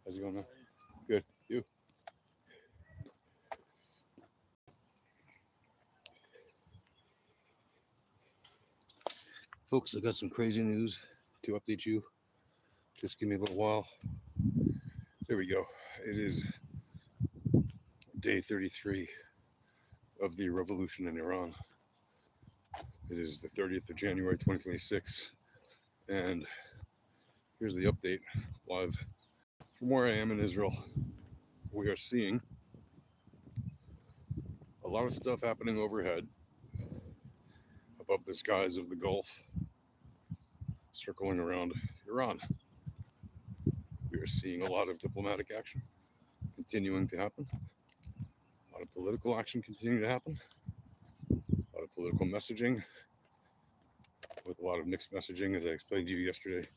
How's it going, man? Good. You? Folks, I got some crazy news to update you. Just give me a little while. There we go. It is day 33 of the revolution in Iran. It is the 30th of January 2026. And here's the update live from where I am in Israel. We are seeing a lot of stuff happening overhead above the skies of the Gulf, circling around Iran. We are seeing a lot of diplomatic action continuing to happen, a lot of political action continuing to happen, a lot of political messaging with a lot of mixed messaging, as I explained to you yesterday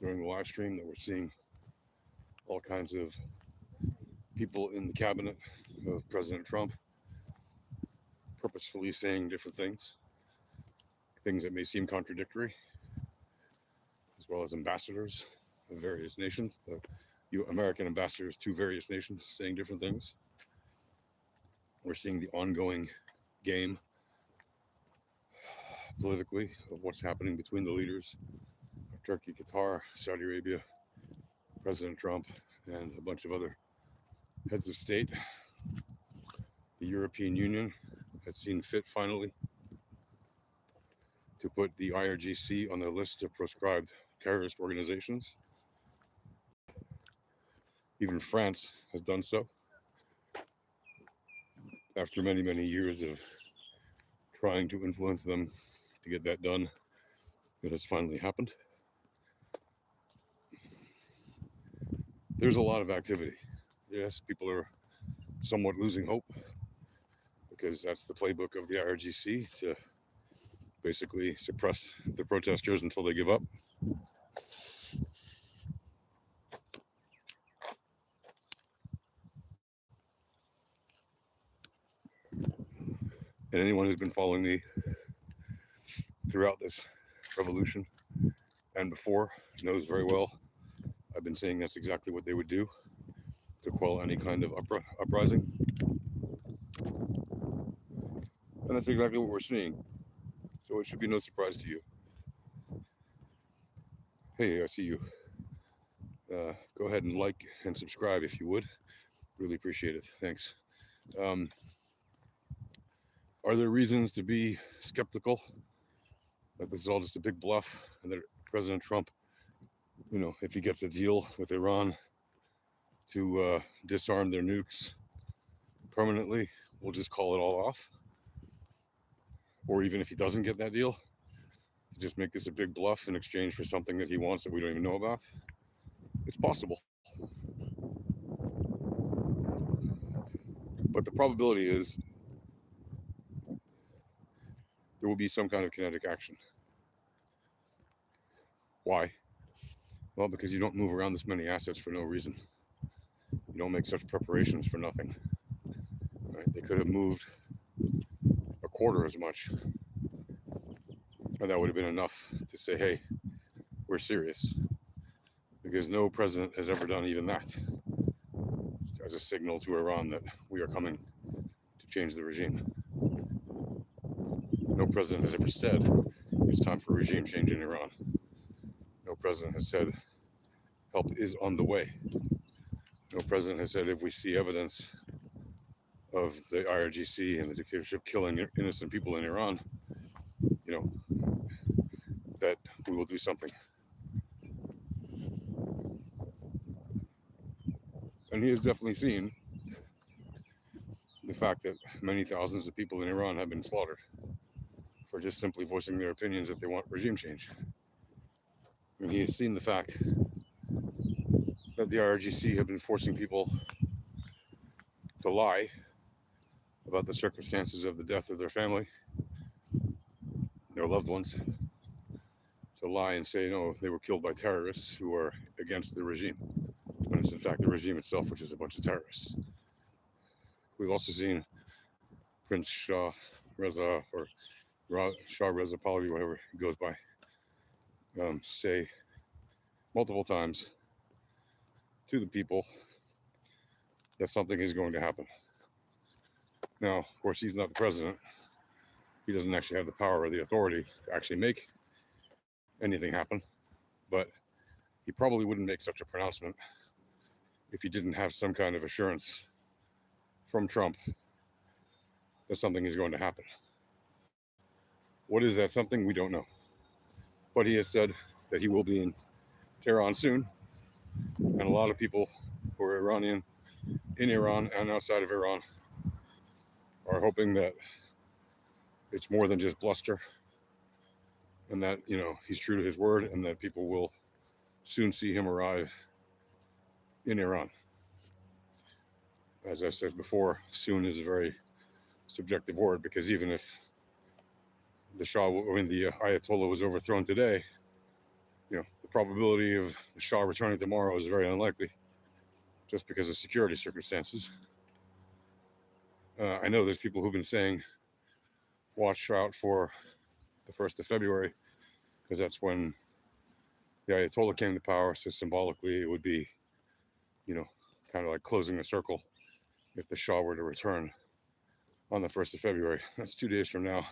during the live stream, that we're seeing all kinds of people in the cabinet of President Trump purposefully saying different things that may seem contradictory, as well as ambassadors of various nations, American ambassadors to various nations saying different things. We're seeing the ongoing game politically of what's happening between the leaders of Turkey, Qatar, Saudi Arabia, President Trump, and a bunch of other heads of state. The European Union has seen fit finally to put the IRGC on their list of proscribed terrorist organizations. Even France has done so. After many, many years of trying to influence them to get that done, it has finally happened. There's a lot of activity. Yes, people are somewhat losing hope because that's the playbook of the IRGC, to basically suppress the protesters until they give up. And anyone who's been following me throughout this revolution and before knows very well I've been saying that's exactly what they would do to quell any kind of uprising. And that's exactly what we're seeing. So it should be no surprise to you. Hey, I see you. Go ahead and like and subscribe if you would. Really appreciate it. Thanks. Are there reasons to be skeptical that this is all just a big bluff and that President Trump, if he gets a deal with Iran to disarm their nukes permanently, we'll just call it all off? Or even if he doesn't get that deal, to just make this a big bluff in exchange for something that he wants that we don't even know about? It's possible. But the probability is there will be some kind of kinetic action. Why? Well, because you don't move around this many assets for no reason. You don't make such preparations for nothing. Right? They could have moved a quarter as much, and that would have been enough to say, hey, we're serious. Because no president has ever done even that as a signal to Iran that we are coming to change the regime. No president has ever said it's time for regime change in Iran. No president has said help is on the way. No president has said if we see evidence of the IRGC and the dictatorship killing innocent people in Iran, that we will do something. And he has definitely seen the fact that many thousands of people in Iran have been slaughtered for just simply voicing their opinions that they want regime change. And he has seen the fact that the IRGC have been forcing people to lie about the circumstances of the death of their family, their loved ones, to lie and say, no, they were killed by terrorists who are against the regime, when it's in fact the regime itself, which is a bunch of terrorists. We've also seen Prince Shah Reza, or Shah Reza Pahlavi, whatever he goes by, say multiple times to the people that something is going to happen. Now, of course, he's not the president. He doesn't actually have the power or the authority to actually make anything happen. But he probably wouldn't make such a pronouncement if he didn't have some kind of assurance from Trump that something is going to happen. What is that something? We don't know. But he has said that he will be in Tehran soon. And a lot of people who are Iranian in Iran and outside of Iran are hoping that it's more than just bluster and that, he's true to his word and that people will soon see him arrive in Iran. As I said before, soon is a very subjective word, because even if the Ayatollah was overthrown today, the probability of the Shah returning tomorrow is very unlikely, just because of security circumstances. I know there's people who've been saying, watch out for the 1st of February, because that's when the Ayatollah came to power. So symbolically, it would be, kind of like closing a circle if the Shah were to return on the 1st of February. That's 2 days from now.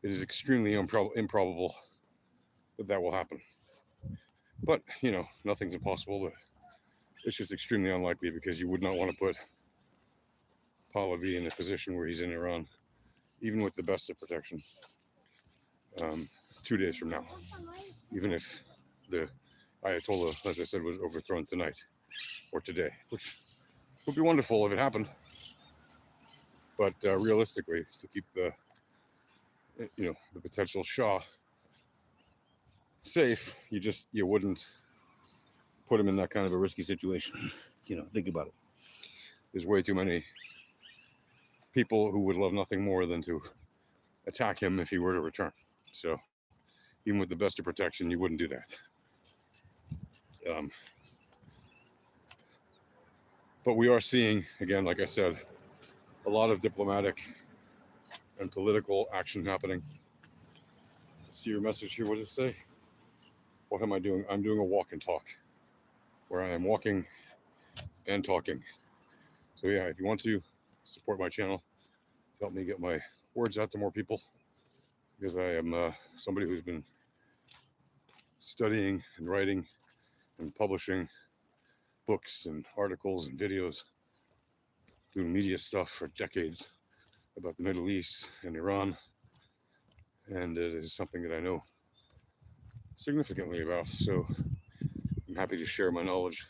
It is extremely improbable that will happen. But, nothing's impossible, but it's just extremely unlikely, because you would not want to put Pahlavi in a position where he's in Iran, even with the best of protection, 2 days from now, even if the Ayatollah, as I said, was overthrown tonight or today, which would be wonderful if it happened. But realistically, to keep the potential Shah safe, you wouldn't put him in that kind of a risky situation. Think about it. There's way too many people who would love nothing more than to attack him if he were to return. So even with the best of protection, you wouldn't do that. But we are seeing, again, like I said, a lot of diplomatic and political action happening. See your message here. What does it say? What am I doing? I'm doing a walk and talk, where I am walking and talking. So yeah, if you want to support my channel to help me get my words out to more people, because I am somebody who's been studying and writing and publishing books and articles and videos, doing media stuff for decades about the Middle East and Iran, and it is something that I know significantly about. So I'm happy to share my knowledge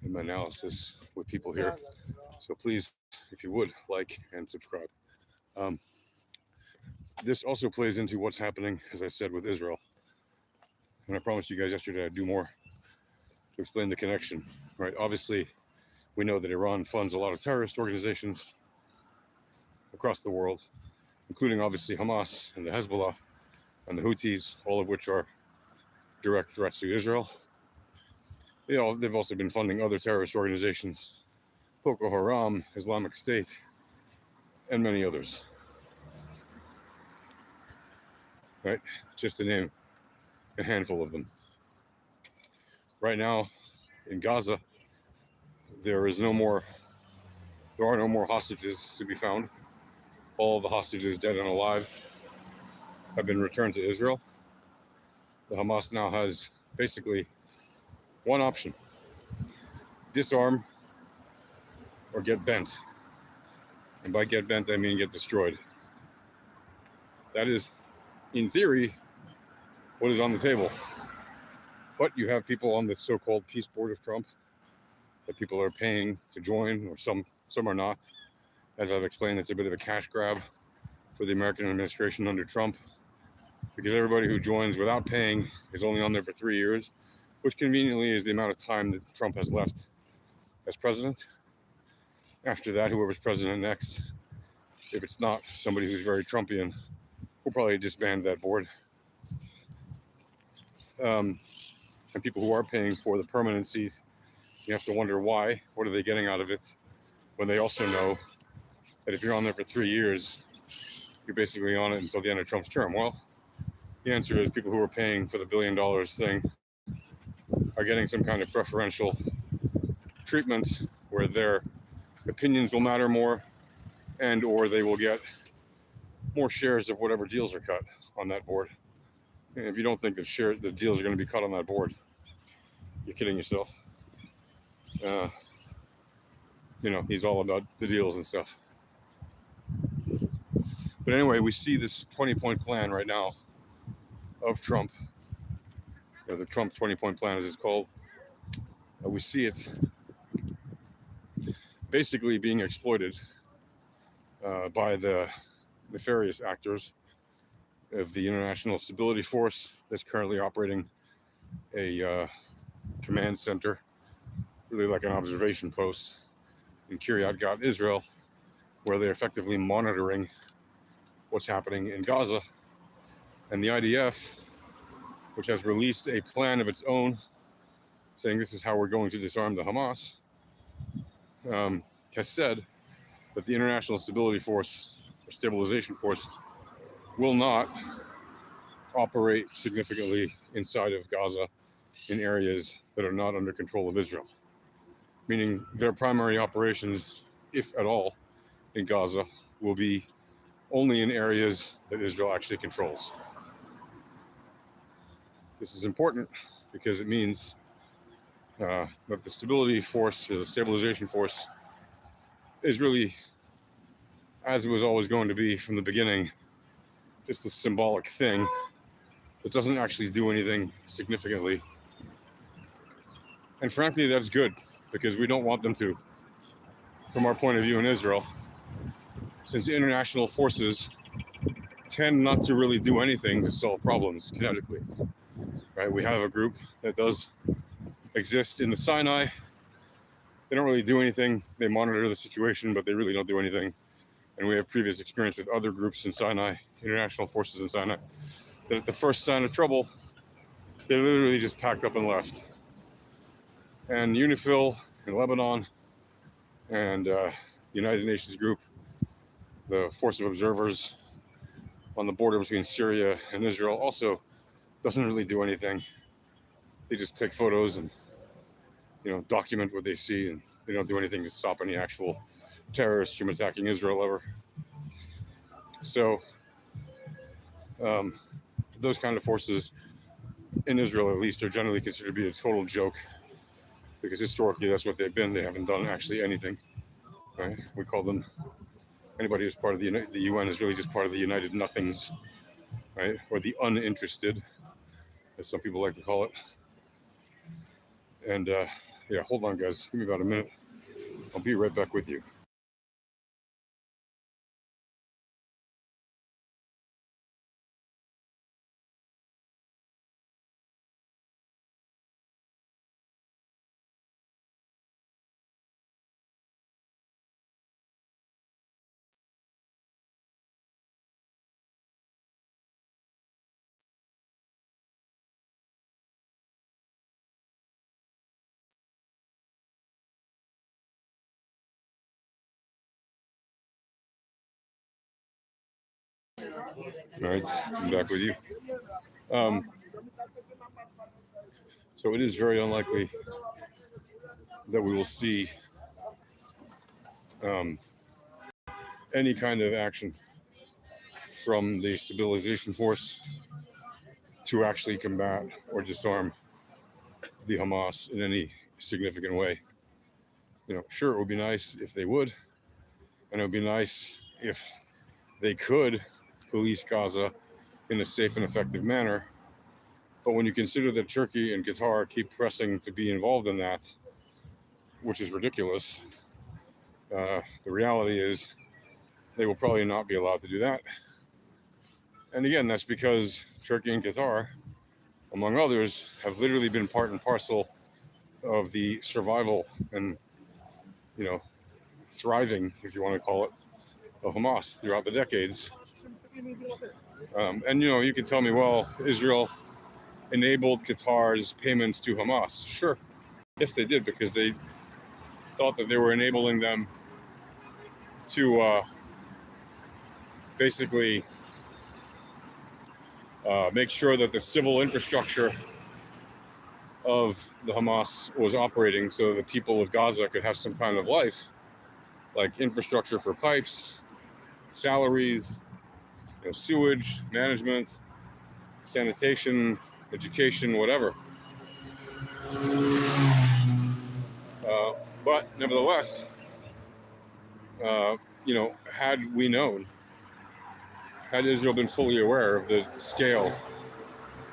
and my analysis with people here. So please, if you would, like and subscribe. This also plays into what's happening, as I said, with Israel. And I promised you guys yesterday I'd do more to explain the connection, right? Obviously, we know that Iran funds a lot of terrorist organizations across the world, including obviously Hamas and the Hezbollah and the Houthis, all of which are direct threats to Israel. They've also been funding other terrorist organizations, Boko Haram, Islamic State, and many others. Right? Just to name a handful of them. Right now, in Gaza, there are no more hostages to be found. All of the hostages, dead and alive, have been returned to Israel. The Hamas now has basically one option: disarm or get bent. And by get bent, I mean get destroyed. That is, in theory, what is on the table. But you have people on the so-called peace board of Trump that people are paying to join, or some are not. As I've explained, it's a bit of a cash grab for the American administration under Trump, because everybody who joins without paying is only on there for 3 years, which conveniently is the amount of time that Trump has left as president. After that, whoever's president next, if it's not somebody who's very Trumpian, will probably disband that board. And people who are paying for the permanent seat, you have to wonder why. What are they getting out of it? When they also know that if you're on there for 3 years, you're basically on it until the end of Trump's term. Well, the answer is people who are paying for the $1 billion thing are getting some kind of preferential treatment where their opinions will matter more, and or they will get more shares of whatever deals are cut on that board. And if you don't think that the deals are going to be cut on that board, you're kidding yourself. He's all about the deals and stuff. But anyway, we see this 20-point plan right now of Trump. The Trump 20-point plan, as it's called. We see it basically being exploited by the nefarious actors of the International Stability Force that's currently operating a command center, really like an observation post in Kiryat Gat, Israel, where they're effectively monitoring what's happening in Gaza. And the IDF, which has released a plan of its own, saying this is how we're going to disarm the Hamas, has said that the International Stability Force, or Stabilization Force, will not operate significantly inside of Gaza in areas that are not under control of Israel. Meaning their primary operations, if at all, in Gaza will be only in areas that Israel actually controls. This is important because it means that the Stability Force, or the Stabilization Force, is really, as it was always going to be from the beginning, just a symbolic thing that doesn't actually do anything significantly. And frankly, that's good, because we don't want them to, from our point of view in Israel, since international forces tend not to really do anything to solve problems kinetically. Right? We have a group that does exist in the Sinai. They don't really do anything. They monitor the situation, but they really don't do anything. And we have previous experience with other groups in Sinai, international forces in Sinai, that at the first sign of trouble, they literally just packed up and left. And UNIFIL in Lebanon and the United Nations group, the Force of Observers on the border between Syria and Israel, also doesn't really do anything. They just take photos and document what they see, and they don't do anything to stop any actual terrorists from attacking Israel ever. So those kind of forces in Israel, at least, are generally considered to be a total joke, because historically that's what they've been. They haven't done actually anything. Right? We call them, anybody who's part of the UN is really just part of the United Nothings, right? Or the uninterested, as some people like to call it. And hold on, guys. Give me about a minute. I'll be right back with you. All right, I'm back with you. So it is very unlikely that we will see any kind of action from the Stabilization Force to actually combat or disarm the Hamas in any significant way. Sure, it would be nice if they would, and it would be nice if they could police Gaza in a safe and effective manner. But when you consider that Turkey and Qatar keep pressing to be involved in that, which is ridiculous, the reality is they will probably not be allowed to do that. And again, that's because Turkey and Qatar, among others, have literally been part and parcel of the survival and, thriving, if you want to call it, of Hamas throughout the decades. And you can tell me, well, Israel enabled Qatar's payments to Hamas. Sure. Yes, they did, because they thought that they were enabling them to basically make sure that the civil infrastructure of the Hamas was operating so the people of Gaza could have some kind of life, like infrastructure for pipes, salaries, sewage management, sanitation, education, whatever. But nevertheless, had we known, had Israel been fully aware of the scale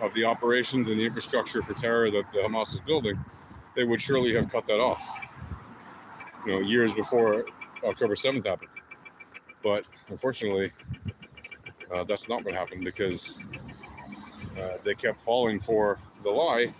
of the operations and the infrastructure for terror that the Hamas is building, they would surely have cut that off, years before October 7th happened. But unfortunately, that's not what happened, because they kept falling for the lie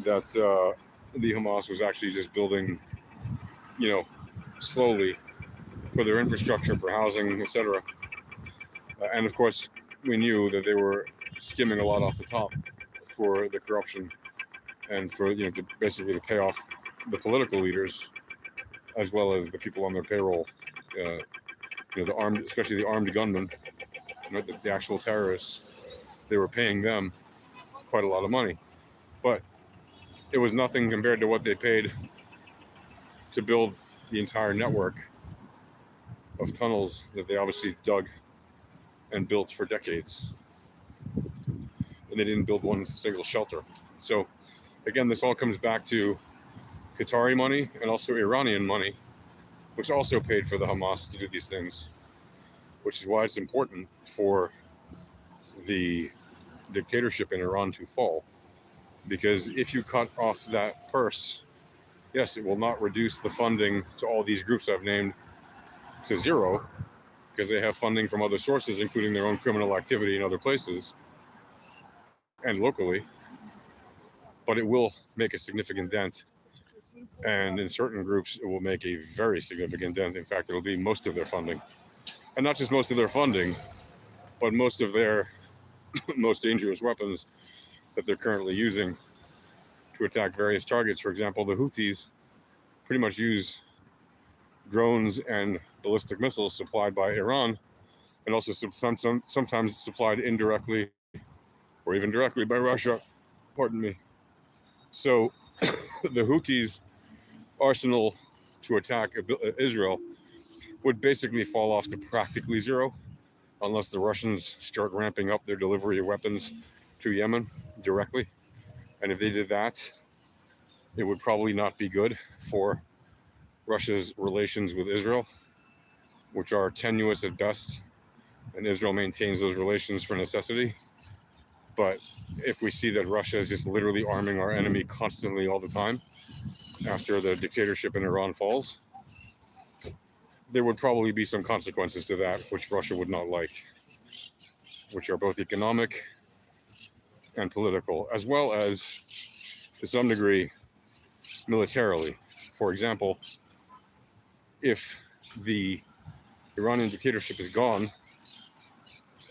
that the Hamas was actually just building, slowly for their infrastructure, for housing, etc. And of course, we knew that they were skimming a lot off the top for the corruption and for, basically to pay off the political leaders as well as the people on their payroll, the armed, especially the armed gunmen, the actual terrorists. They were paying them quite a lot of money, but it was nothing compared to what they paid to build the entire network of tunnels that they obviously dug and built for decades. And they didn't build one single shelter. So again, this all comes back to Qatari money and also Iranian money, which also paid for the Hamas to do these things, which is why it's important for the dictatorship in Iran to fall. Because if you cut off that purse, yes, it will not reduce the funding to all these groups I've named to zero, because they have funding from other sources, including their own criminal activity in other places and locally. But it will make a significant dent. And in certain groups, it will make a very significant dent. In fact, it'll be most of their funding. And not just most of their funding, but most of their most dangerous weapons that they're currently using to attack various targets. For example, the Houthis pretty much use drones and ballistic missiles supplied by Iran, and also sometimes supplied indirectly or even directly by Russia. Pardon me. So the Houthis' arsenal to attack Israel would basically fall off to practically zero unless the Russians start ramping up their delivery of weapons to Yemen directly. And if they did that, it would probably not be good for Russia's relations with Israel, which are tenuous at best, and Israel maintains those relations for necessity. But if we see that Russia is just literally arming our enemy constantly all the time after the dictatorship in Iran falls, there would probably be some consequences to that which Russia would not like, which are both economic and political, as well as, to some degree, militarily. For example, if the Iranian dictatorship is gone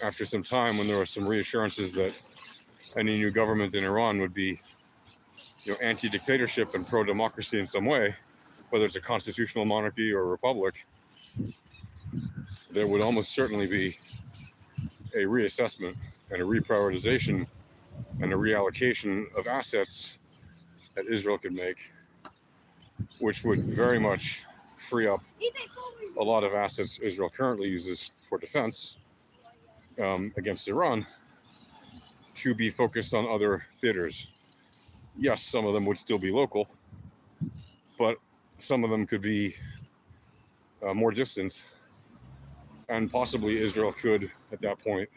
after some time, when there are some reassurances that any new government in Iran would be, anti-dictatorship and pro-democracy in some way, whether it's a constitutional monarchy or a republic, there would almost certainly be a reassessment and a reprioritization and a reallocation of assets that Israel could make, which would very much free up a lot of assets Israel currently uses for defense against Iran to be focused on other theaters. Yes, some of them would still be local, but some of them could be more distant, and possibly Israel could, at that point,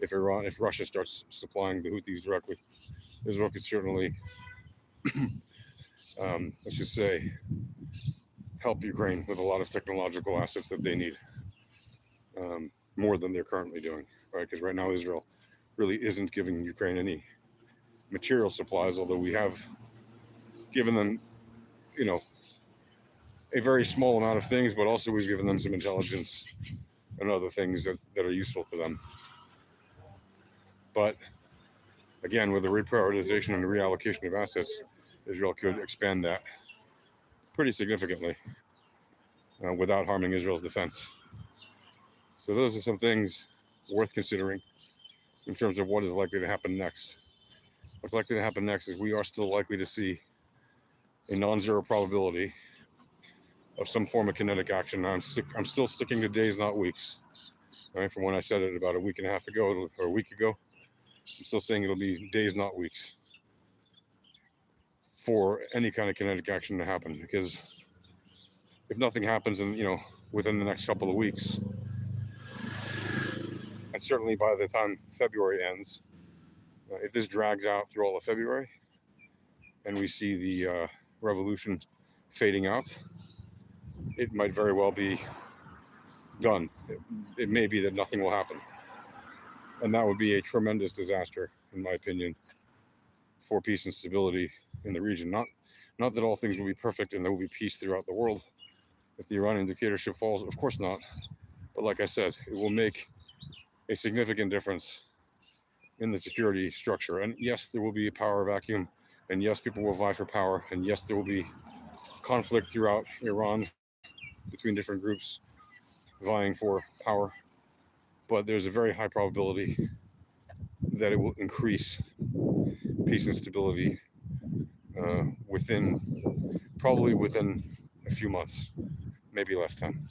if Russia starts supplying the Houthis directly, Israel could certainly, let's just say, help Ukraine with a lot of technological assets that they need, more than they're currently doing, right? Because right now Israel really isn't giving Ukraine any material supplies, although we have given them, a very small amount of things, but also we've given them some intelligence and other things that are useful to them. But again, with the reprioritization and the reallocation of assets, Israel could expand that pretty significantly without harming Israel's defense. So those are some things worth considering in terms of what is likely to happen next. what's likely to happen next is we are still likely to see a non-zero probability of some form of kinetic action. I'm still sticking to days, not weeks. Right, from when I said it about a week and a half ago or a week ago, I'm still saying it'll be days, not weeks, for any kind of kinetic action to happen. Because if nothing happens in, within the next couple of weeks, and certainly by the time February ends, if this drags out through all of February and we see the revolution fading out, it might very well be done. It may be that nothing will happen. And that would be a tremendous disaster, in my opinion, for peace and stability in the region. Not that all things will be perfect and there will be peace throughout the world if the Iranian dictatorship falls. Of course not. But like I said, it will make a significant difference in the security structure. And yes, there will be a power vacuum. And yes, people will vie for power. And yes, there will be conflict throughout Iran between different groups vying for power. But there's a very high probability that it will increase peace and stability probably within a few months, maybe less time.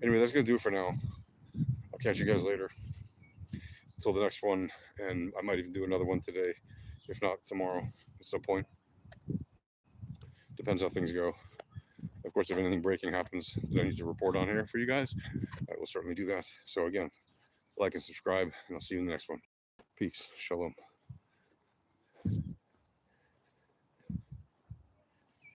Anyway, that's going to do it for now. I'll catch you guys later. Until the next one, and I might even do another one today, if not tomorrow at some point. Depends how things go. Of course, if anything breaking happens that I need to report on here for you guys, I will certainly do that. So again, like and subscribe, and I'll see you in the next one. Peace. Shalom.